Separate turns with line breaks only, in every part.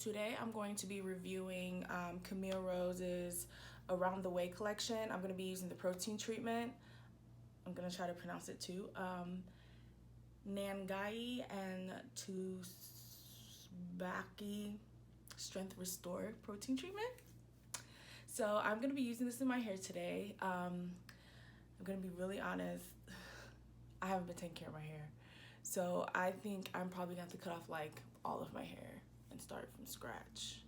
Today I'm going to be reviewing Camille Rose's Around the Way collection. I'm going to be using the protein treatment. I'm going to try to pronounce it too. Nangai and Tsubaki Strength Restore protein treatment. So I'm going to be using this in my hair today. I'm going to be really honest. I haven't been taking care of my hair. So I think I'm probably going to have to cut off like all of my hair and start from scratch.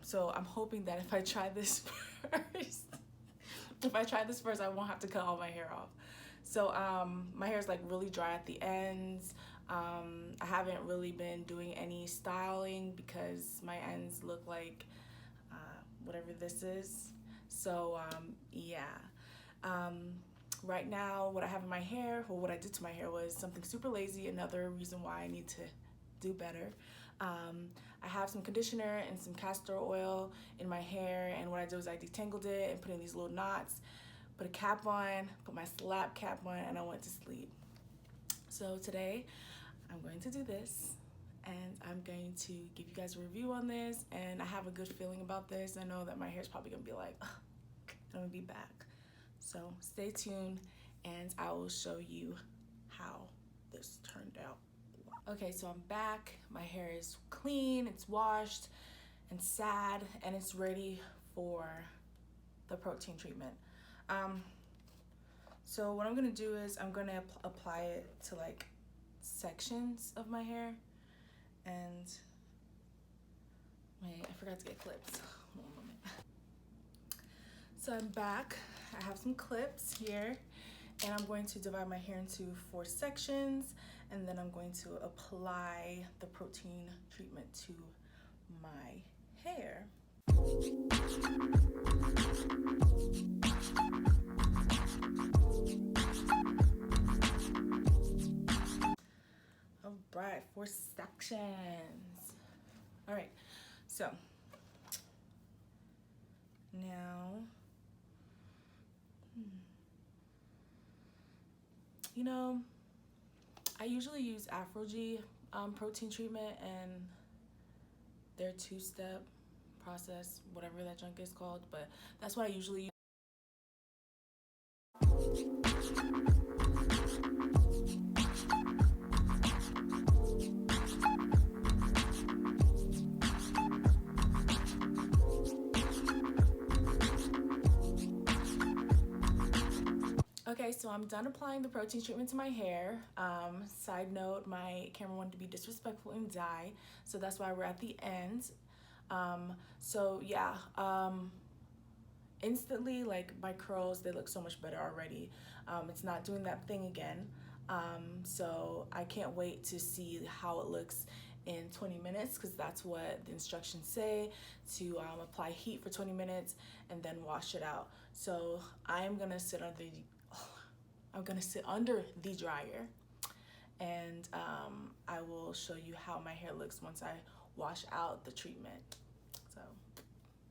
So I'm hoping that if I try this first, I won't have to cut all my hair off. So my hair is like really dry at the ends. I haven't really been doing any styling because my ends look like whatever this is. So yeah. Right now, what I have in my hair, or what I did to my hair, was something super lazy. Another reason why I need to do better. I have some conditioner and some castor oil in my hair, and what I did was I detangled it and put in these little knots, put a cap on, put my slap cap on, and I went to sleep. So today, I'm going to do this, and I'm going to give you guys a review on this, and I have a good feeling about this. I know that my hair is probably gonna be like, I'm gonna be back. So stay tuned and I will show you how this turned out. Okay, so I'm back. My hair is clean, it's washed and sad, and it's ready for the protein treatment. So what I'm gonna do is I'm gonna apply it to like sections of my hair. And wait, I forgot to get clips. One moment. So I'm back. I have some clips here, and I'm going to divide my hair into 4 sections, and then I'm going to apply the protein treatment to my hair. All right, 4 sections. All right, so now, you know, I usually use Afro-G protein treatment, and their 2-step process, whatever that junk is called, but that's what I usually use. Okay, so I'm done applying the protein treatment to my hair. Side note, my camera wanted to be disrespectful and die, so that's why we're at the end. So yeah, instantly, like, my curls, they look so much better already. It's not doing that thing again. So I can't wait to see how it looks in 20 minutes, because that's what the instructions say, to apply heat for 20 minutes and then wash it out. So I'm gonna sit under the dryer, and I will show you how my hair looks once I wash out the treatment. So,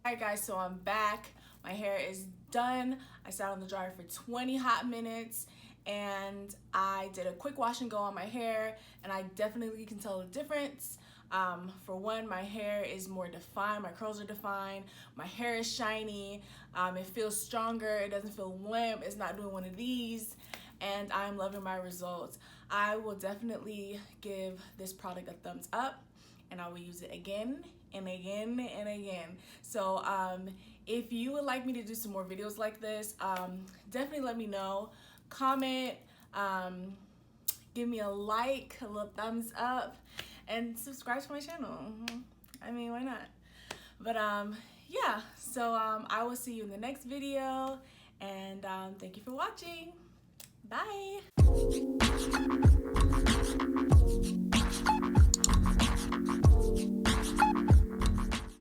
alright guys, so I'm back. My hair is done. I sat on the dryer for 20 hot minutes, and I did a quick wash and go on my hair, and I definitely can tell the difference. For one, my hair is more defined, my curls are defined, my hair is shiny, it feels stronger, it doesn't feel limp, it's not doing one of these, and I'm loving my results. I will definitely give this product a thumbs up, and I will use it again and again and again. So if you would like me to do some more videos like this, definitely let me know. Comment, give me a like, a little thumbs up, and subscribe to my channel. I mean, why not? But yeah, so I will see you in the next video, and thank you for watching. Bye.